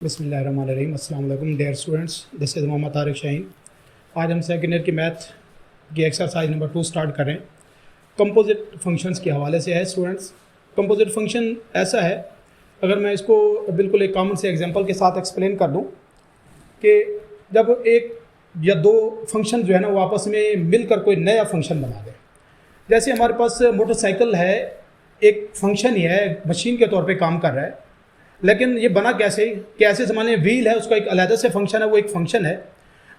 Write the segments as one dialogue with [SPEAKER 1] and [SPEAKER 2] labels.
[SPEAKER 1] बिस्मिल्लाहिर्रहमानिर्रहीम। अस्सलाम वालेकुम dear students, this is Mohammad Tariq Shaheen. आज हम सेकेंड ईयर की मैथ की एक्सरसाइज नंबर 2 स्टार्ट करें। कंपोजिट फंक्शंस के हवाले से है स्टूडेंट्स। कंपोजिट फंक्शन ऐसा है, अगर मैं इसको बिल्कुल एक कॉमन से एग्जांपल के साथ एक्सप्लेन कर दूं कि जब एक या दो फंक्शन जो है ना वो आपस में मिलकर कोई नया फंक्शन बना दें। जैसे हमारे पास मोटरसाइकिल है, एक फंक्शन ही है, मशीन के तौर पे काम कर रहा है, लेकिन ये बना कैसे कि ऐसे ज़माने में व्हील है, उसका एक अलग से फंक्शन है, वो एक फंक्शन है।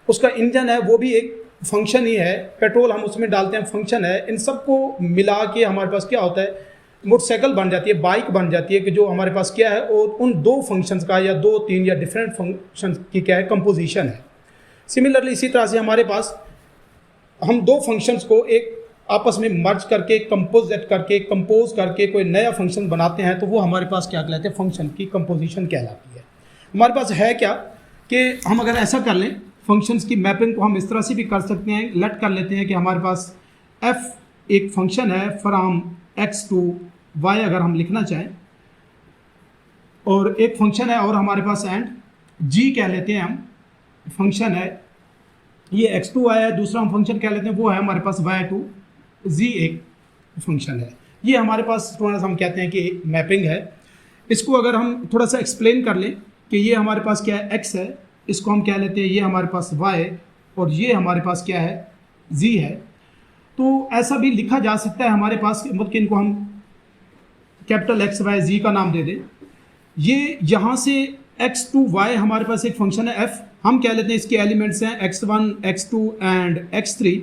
[SPEAKER 1] उसका इंजन है, वो भी एक फंक्शन ही है। पेट्रोल हम उसमें डालते हैं, फंक्शन है। इन सबको मिला के हमारे पास क्या होता है, मोटरसाइकिल बन जाती है, बाइक बन जाती है, कि जो हमारे पास क्या है और उन दो फंक्शंस का या दो तीन या डिफरेंट फंक्शन की क्या है, कंपोजिशन है। सिमिलरली इसी तरह से हमारे पास हम दो फंक्शंस को एक आपस में मर्ज करके, कंपोज करके कोई नया फंक्शन बनाते हैं, तो वो हमारे पास क्या कहलाते हैं, फंक्शन की कंपोजिशन कहलाती है। हमारे पास है क्या कि हम अगर ऐसा कर लें, फंक्शंस की मैपिंग को हम इस तरह से भी कर सकते हैं। लेट कर लेते हैं कि हमारे पास f एक फंक्शन है फ्रॉम x टू y, अगर हम लिखना चाहें, और एक फंक्शन है और हमारे पास एंड g कह लेते हैं, हम फंक्शन है ये x2 y है। दूसरा हम फंक्शन कह लेते हैं, वो है हमारे पास y2 z एक फंक्शन है। ये हमारे पास थोड़ा सा हम कहते हैं कि मैपिंग है। इसको अगर हम थोड़ा सा एक्सप्लेन कर लें कि ये हमारे पास क्या है, x है, इसको हम कह लेते हैं ये हमारे पास y, और ये हमारे पास क्या है, z है। तो ऐसा भी लिखा जा सकता है हमारे पास, मतलब कि इनको हम कैपिटल x y z का नाम दे दें। ये यहाँ से x टू y हमारे पास एक फंक्शन है f, हम कह लेते हैं इसके एलिमेंट्स हैं x1 x2 एंड x3।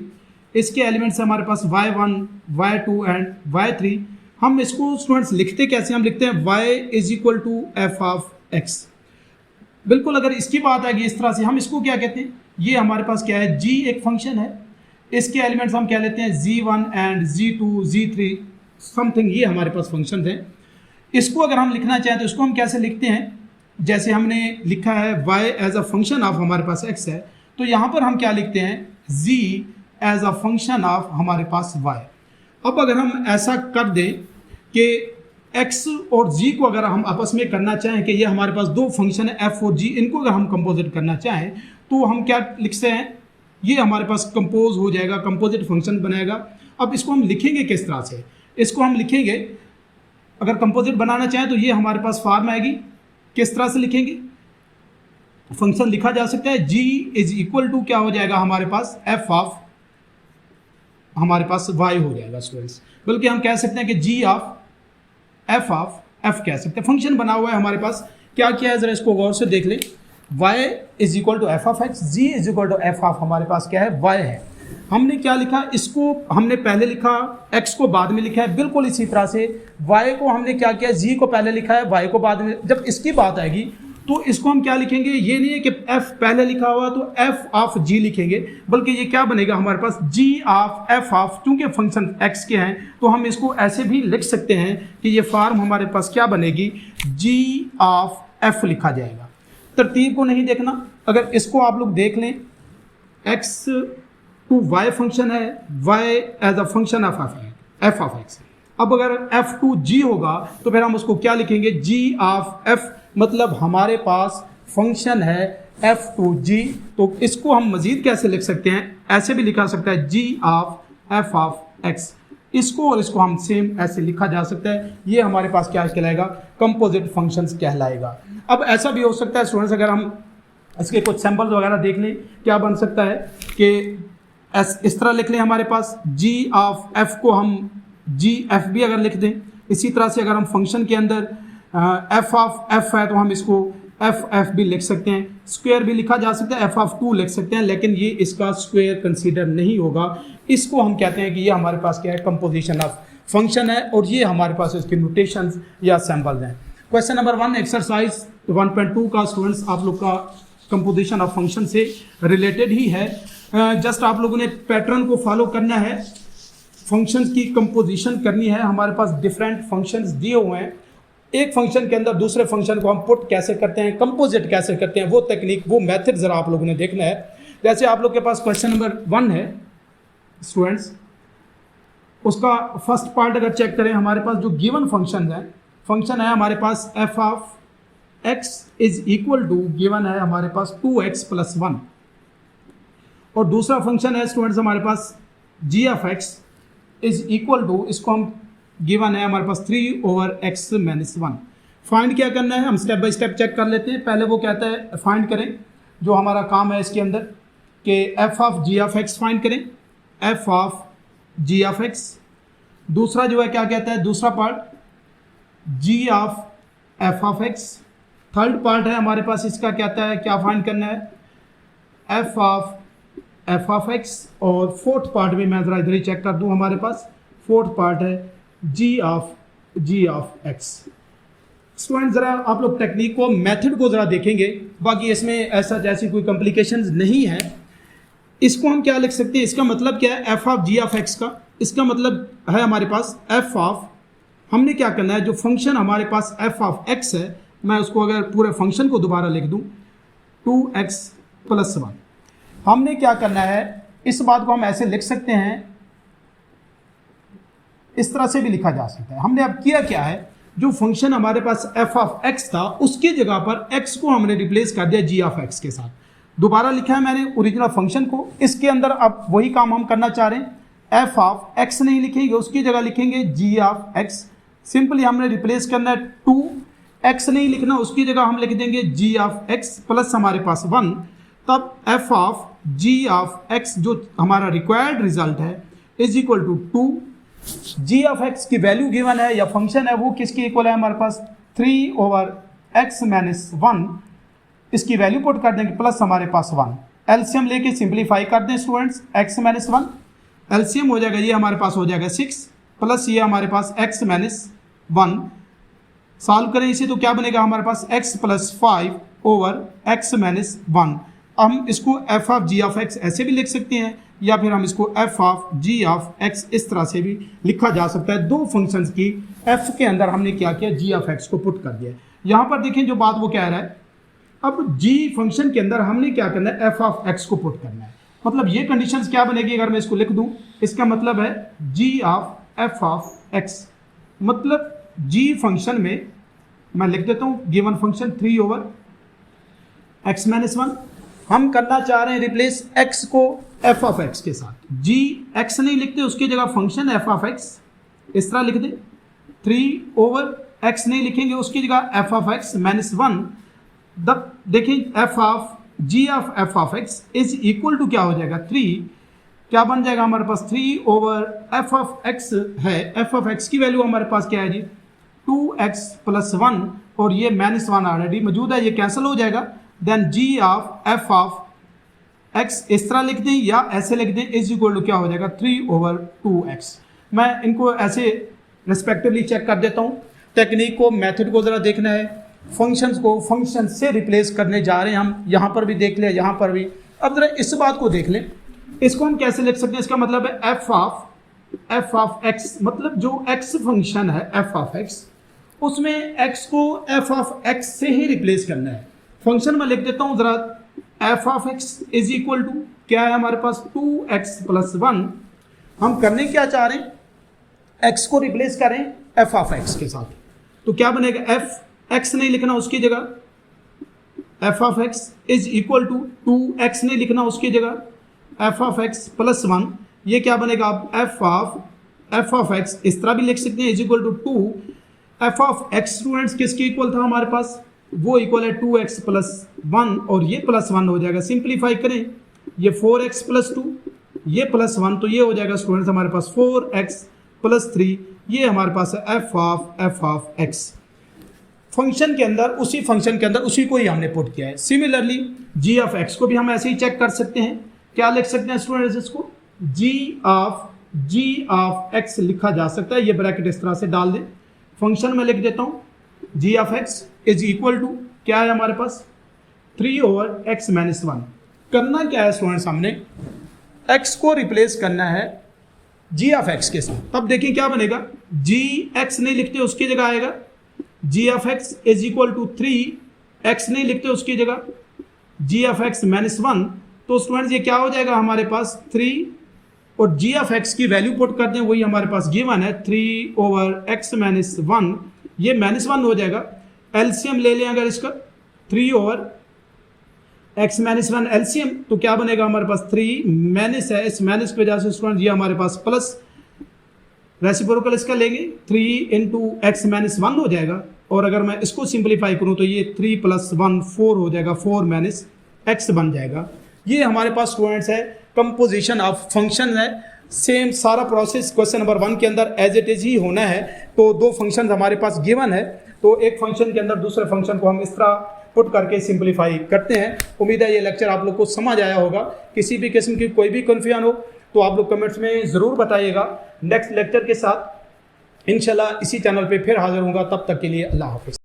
[SPEAKER 1] इसके एलिमेंट्स हैं हमारे पास y1 y2 एंड y3। हम इसको स्टूडेंट्स लिखते कैसे, हम लिखते हैं y is equal to f of x। बिल्कुल अगर इसकी बात आएगी इस तरह से, हम इसको क्या कहते हैं, ये हमारे पास क्या है, g एक फंक्शन है। इसके एलिमेंट्स हम कह लेते हैं z1 and z2 z3 something, ये हमारे पास फंक्शन हैं। इसको अगर हम लिखना चाहें तो इसको हम कैसे लिखते हैं, जैसे हमने लिखा है y as a function of हमारे पास x है, तो यहाँ पर हम क्या लिखते हैं, z as a function of हमारे पास y। अब अगर हम ऐसा कर दें कि x और g को अगर हम आपस में करना चाहें कि ये हमारे पास दो फंक्शन है f और g, इनको अगर हम कंपोजिट करना चाहें तो हम क्या लिखते हैं, ये हमारे पास कंपोज हो जाएगा, कंपोजिट फंक्शन बनेगा। अब इसको हम लिखेंगे किस तरह से, इसको हम लिखेंगे, अगर कंपोजिट बनाना चाहें तो ये हमारे पास फॉर्म आएगी। किस तरह से लिखेंगे, फंक्शन लिखा जा सकता है g इज इक्वल टू क्या हो जाएगा हमारे पास, f ऑफ हमारे पास y हो जाएगा स्टूडेंट्स। बल्कि हम कह सकते हैं कि g ऑफ f कह सकते हैं। फंक्शन बना हुआ है हमारे पास, क्या किया है जरा इसको गौर से देख लें। y is equal to f of x, g is equal to f of हमारे पास क्या है, y है। हमने क्या लिखा, इसको हमने पहले लिखा, x को बाद में लिखा है। बिल्कुल इसी तरह से y को हमने क्या किया, g को पहले लिखा है, y को बाद में। जब इसकी बात आएगी तो इसको हम क्या लिखेंगे, ये नहीं है कि f पहले लिखा हुआ तो f ऑफ g लिखेंगे, बल्कि ये क्या बनेगा हमारे पास, g ऑफ f ऑफ, चूंकि फंक्शन x के हैं तो हम इसको ऐसे भी लिख सकते हैं कि ये फॉर्म हमारे पास क्या बनेगी, g ऑफ f लिखा जाएगा। तरतीब को नहीं देखना, अगर इसको आप लोग देख लें, x टू y फंक्शन है, y as a function of f of x। अब अगर f टू g होगा तो फिर हम उसको क्या लिखेंगे, g ऑफ f, मतलब हमारे पास फंक्शन है f टू g। तो इसको हम मजीद कैसे लिख सकते हैं, ऐसे भी लिखा सकता है g of f of x। इसको और इसको हम सेम ऐसे लिखा जा सकता है। ये हमारे पास क्या कहलाएगा, कंपोजिट फंक्शंस कहलाएगा। अब ऐसा भी हो सकता है स्टूडेंट्स, अगर हम इसके कुछ सैंपल्स वगैरह देख लें, क्या बन सकता है कि इस तरह लिख लें, हमारे पास g ऑफ f को हम g f भी अगर लिख दें। इसी तरह से अगर हम फंक्शन के अंदर f ऑफ f है तो हम इसको f भी लिख सकते हैं। स्क्वायर भी लिखा जा सकता है, f ऑफ 2 लिख सकते हैं, लेकिन ये इसका स्क्वायर कंसीडर नहीं होगा। इसको हम कहते हैं कि ये हमारे पास क्या है, कंपोजिशन ऑफ फंक्शन है, और ये हमारे पास इसके नोटेशंस या सैम्पल्स हैं। क्वेश्चन नंबर 1 एक्सरसाइज 1.2 का स्टूडेंट्स आप लोग का कंपोजिशन ऑफ फंक्शन से रिलेटेड ही है। जस्ट आप लोगों ने पैटर्न को फॉलो करना है, फंक्शंस की कंपोजिशन करनी है। हमारे पास डिफरेंट फंक्शंस दिए हुए हैं, एक फंक्शन के अंदर दूसरे फंक्शन को हम पुट कैसे करते हैं, कंपोजिट कैसे करते हैं, वो टेक्निक, वो मेथड जरा आप लोगों ने देखना है। जैसे आप लोग के पास क्वेश्चन नंबर 1 है स्टूडेंट्स, उसका फर्स्ट पार्ट अगर चेक करें, हमारे पास जो गिवन फंक्शन है हमारे पास f of x is equal to given है हमारे पास 2x प्लस 1, और दूसरा फंक्शन है स्टूडेंट्स हमारे पास g of x is equal to, इसको हम गिवन है हमारे पास 3/x माइनस 1। फाइंड क्या करना है, हम स्टेप बाय स्टेप चेक कर लेते हैं। पहले वो कहता है फाइंड करें, जो हमारा काम है इसके अंदर कि f of g of x find करें, f of g of x। दूसरा जो है क्या कहता है, दूसरा part g of f of x। Third part है हमारे पास इसका कहता है क्या फाइंड करना है, f ऑफ x। और फोर्थ पार्ट भी मैं ज़रा इधर ही चेक कर दूं, हमारे पास फोर्थ पार्ट है g ऑफ x। स्टूडेंट ज़रा आप लोग टेक्निक को, मेथड को ज़रा देखेंगे, बाकी इसमें ऐसा जैसी कोई कॉम्प्लिकेशंस नहीं है। इसको हम क्या लिख सकते हैं, इसका मतलब क्या है f of g of x का, इसका मतलब है हमारे पास f ऑफ, हमने क्या करना है जो फंक्शन हमारे पास f ऑफ x है, मैं उसको अगर पूरे फंक्शन को दोबारा लिख दूं 2x प्लस 1। हमने क्या करना है, इस बात को हम ऐसे लिख सकते हैं, इस तरह से भी लिखा जा सकता है। हमने अब किया क्या है, जो फंक्शन हमारे पास f ऑफ x था उसकी जगह पर x को हमने रिप्लेस कर दिया g ऑफ x के साथ। दोबारा लिखा है मैंने ओरिजिनल फंक्शन को, इसके अंदर अब वही काम हम करना चाह रहे हैं। f ऑफ x नहीं लिखेंगे, उसकी जगह लिखेंगे g ऑफ x। सिंपली हमने रिप्लेस करना है 2x नहीं लिखना, उसकी जगह हम लिख देंगे g ऑफ x प्लस हमारे पास 1। तब f of g of x जो हमारा रिक्वायर्ड रिजल्ट है is equal to 2। g of x की वैल्यू गिवन है या फंक्शन है वो किसकी इक्वल है हमारे पास 3/x माइनस 1। इसकी वैल्यू पुट कर देंगे प्लस हमारे पास 1। एलसीएम लेके सिंप्लीफाई कर दें स्टूडेंट्स, x माइनस 1 एलसीएम हो जाएगा, ये हमारे पास हो जाएगा 6 प्लस ये हमारे पास x माइनस 1। सॉल्व करें इसे तो क्या बनेगा हमारे पास x प्लस 5/x माइनस 1। हम इसको f of g of x ऐसे भी लिख सकते हैं, या फिर हम इसको f of g of x इस तरह से भी लिखा जा सकता है। दो फंक्शंस की f के अंदर हमने क्या किया, g ऑफ x को पुट कर दिया। यहाँ पर देखें जो बात वो कह रहा है, अब g फंक्शन के अंदर हमने क्या करना है, f ऑफ x को पुट करना है। मतलब ये कंडीशंस क्या बनेगी अगर मैं इसको लिख दूं, इसका मतलब है g of f of x, मतलब g फंक्शन में मैं लिख देता हूं गिवन फंक्शन 3/x माइनस 1। हम करना चाह रहे हैं रिप्लेस x को f ऑफ x के साथ, g x नहीं लिखते, उसकी जगह फंक्शन f ऑफ x इस तरह लिख दे। 3/x नहीं लिखेंगे, उसकी जगह f ऑफ x माइनस 1। देखिए f of g of x is equal to क्या हो जाएगा 3, क्या बन जाएगा हमारे पास 3/f ऑफ x है। f ऑफ x की वैल्यू हमारे पास क्या है जी 2x प्लस 1, और ये माइनस 1 ऑलरेडी मौजूद है, ये कैंसिल हो जाएगा। Then g of f of x इस तरह लिख दें या ऐसे लिख दें, इज इक्वल टू क्या हो जाएगा 3/2x। मैं इनको ऐसे रिस्पेक्टिवली चेक कर देता हूँ। टेक्निक को, मेथड को ज़रा देखना है। फंक्शंस को फंक्शन से रिप्लेस करने जा रहे हैं हम, यहाँ पर भी देख लें, यहाँ पर भी। अब ज़रा इस बात को देख लें, इसको हम कैसे लिख सकते हैं, इसका मतलब है f ऑफ x, मतलब जो x फंक्शन है f ऑफ x, उसमें x को f ऑफ x से ही रिप्लेस करना है। फंक्शन में लिख देता हूँ ज़रा, f of x is equal to क्या है हमारे पास 2x प्लस 1। हम करने क्या चाह रहे हैं, x को रिप्लेस करें f ऑफ x के साथ, तो क्या बनेगा f x नहीं लिखना, उसकी जगह f of x is equal to 2x नहीं लिखना, उसकी जगह f ऑफ x प्लस 1। ये क्या बनेगा अब f ऑफ x इस तरह भी लिख सकते हैं, is equal to 2। f of x students किसके इक्वल था हमारे पास, वो इक्वल है 2x प्लस 1, और ये प्लस 1 हो जाएगा। सिंप्लीफाई करें, ये 4x प्लस 2, ये प्लस 1, तो ये हो जाएगा स्टूडेंट्स हमारे पास 4x प्लस 3। ये हमारे पास है f ऑफ x। फंक्शन के अंदर, उसी फंक्शन के अंदर उसी को ही हमने पुट किया है। सिमिलरली g ऑफ x को भी हम ऐसे ही चेक कर सकते हैं। क्या लिख सकते हैं स्टूडेंट्स, इसको g ऑफ x लिखा जा सकता है, ये ब्रैकेट इस तरह से डाल दें। फंक्शन में लिख देता हूँ g of x is equal to क्या है हमारे पास 3/x माइनस 1। करना क्या है स्टूडेंट्स, हमने x को रिप्लेस करना है g ऑफ x के साथ। अब देखिए क्या बनेगा, g x नहीं लिखते, उसकी जगह आएगा g of x is equal to 3x नहीं लिखते, उसकी जगह g ऑफ x माइनस 1। तो स्टूडेंट्स ये क्या हो जाएगा हमारे पास 3, और g ऑफ x की वैल्यू पुट कर दें, वही हमारे पास गिवन है 3/x माइनस 1। ये माइनस 1 हो जाएगा। एलसीएम ले लें अगर इसका 3 ओवर x माइनस 1 एलसीएम, तो क्या बनेगा हमारे पास 3 माइनस है, इस माइनस की वजह से स्टूडेंट ये हमारे पास प्लस, रेसिप्रोकल इसका लेंगे 3 इंटू एक्स माइनस 1 हो जाएगा, और अगर मैं इसको सिंप्लीफाई करूं तो ये 3 + 1 4 हो जाएगा, 4 माइनस एक्स बन जाएगा। ये हमारे पास स्टूडेंट्स है कंपोजिशन ऑफ फंक्शन है। सेम सारा प्रोसेस क्वेश्चन नंबर 1 के अंदर एज इट इज ही होना है। तो 2 फंक्शन हमारे पास गिवन है, तो एक फंक्शन के अंदर दूसरे फंक्शन को हम इस तरह पुट करके सिंप्लीफाई करते हैं। उम्मीद है ये लेक्चर आप लोग को समझ आया होगा। किसी भी किस्म की कोई भी कन्फ्यूजन हो तो आप लोग कमेंट्स में ज़रूर बताइएगा। नेक्स्ट लेक्चर के साथ इंशाल्लाह इसी चैनल पे फिर हाजिर होऊंगा। तब तक के लिए अल्लाह हाफिज़।